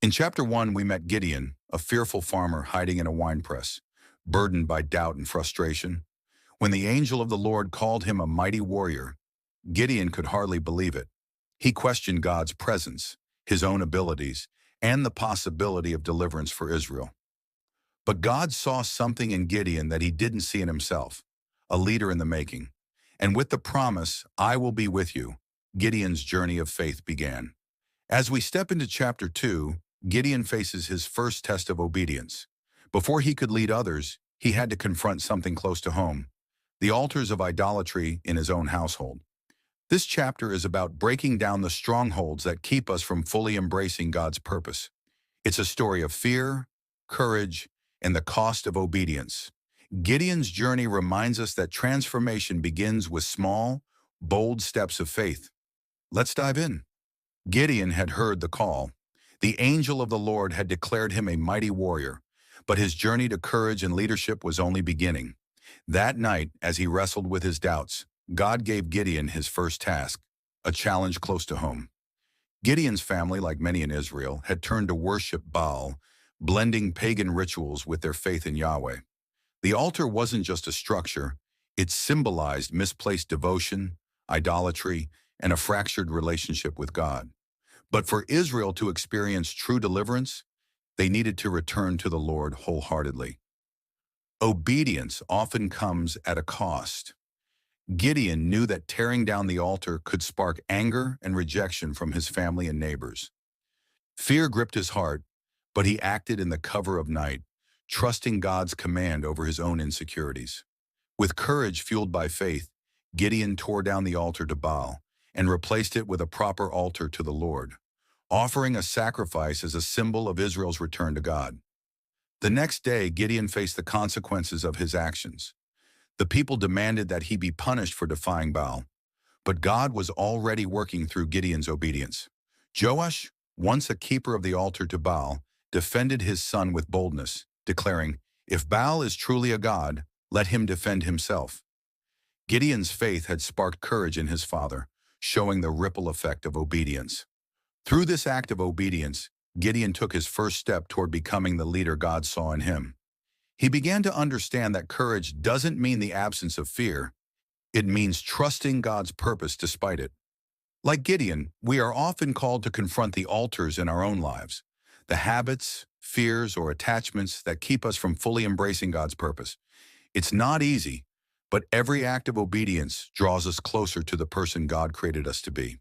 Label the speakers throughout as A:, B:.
A: In chapter 1, we met Gideon, a fearful farmer hiding in a winepress, burdened by doubt and frustration. When the angel of the Lord called him a mighty warrior, Gideon could hardly believe it. He questioned God's presence, his own abilities, and the possibility of deliverance for Israel. But God saw something in Gideon that he didn't see in himself, a leader in the making. And with the promise, "I will be with you," Gideon's journey of faith began. As we step into chapter 2, Gideon faces his first test of obedience. Before he could lead others, he had to confront something close to home: the altars of idolatry in his own household. This chapter is about breaking down the strongholds that keep us from fully embracing God's purpose. It's a story of fear, courage, and the cost of obedience. Gideon's journey reminds us that transformation begins with small, bold steps of faith. Let's dive in. Gideon had heard the call. The angel of the Lord had declared him a mighty warrior, but his journey to courage and leadership was only beginning. That night, as he wrestled with his doubts, God gave Gideon his first task, a challenge close to home. Gideon's family, like many in Israel, had turned to worship Baal, blending pagan rituals with their faith in Yahweh. The altar wasn't just a structure, it symbolized misplaced devotion, idolatry, and a fractured relationship with God. But for Israel to experience true deliverance, they needed to return to the Lord wholeheartedly. Obedience often comes at a cost. Gideon knew that tearing down the altar could spark anger and rejection from his family and neighbors. Fear gripped his heart, but he acted in the cover of night, trusting God's command over his own insecurities. With courage fueled by faith, Gideon tore down the altar to Baal and replaced it with a proper altar to the Lord, offering a sacrifice as a symbol of Israel's return to God. The next day, Gideon faced the consequences of his actions. The people demanded that he be punished for defying Baal, but God was already working through Gideon's obedience. Joash, once a keeper of the altar to Baal, defended his son with boldness, declaring, "If Baal is truly a god, let him defend himself." Gideon's faith had sparked courage in his father, showing the ripple effect of obedience. Through this act of obedience, Gideon took his first step toward becoming the leader God saw in him. He began to understand that courage doesn't mean the absence of fear. It means trusting God's purpose despite it. Like Gideon, we are often called to confront the altars in our own lives, the habits, fears, or attachments that keep us from fully embracing God's purpose. It's not easy, but every act of obedience draws us closer to the person God created us to be.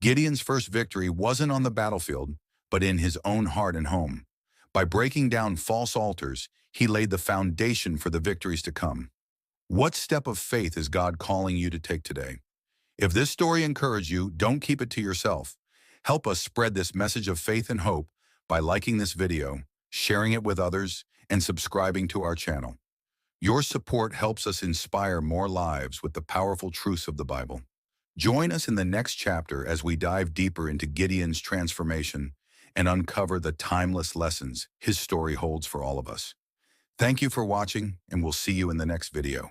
A: Gideon's first victory wasn't on the battlefield, but in his own heart and home. By breaking down false altars, he laid the foundation for the victories to come. What step of faith is God calling you to take today? If this story encouraged you, don't keep it to yourself. Help us spread this message of faith and hope by liking this video, sharing it with others, and subscribing to our channel. Your support helps us inspire more lives with the powerful truths of the Bible. Join us in the next chapter as we dive deeper into Gideon's transformation and uncover the timeless lessons his story holds for all of us. Thank you for watching, and we'll see you in the next video.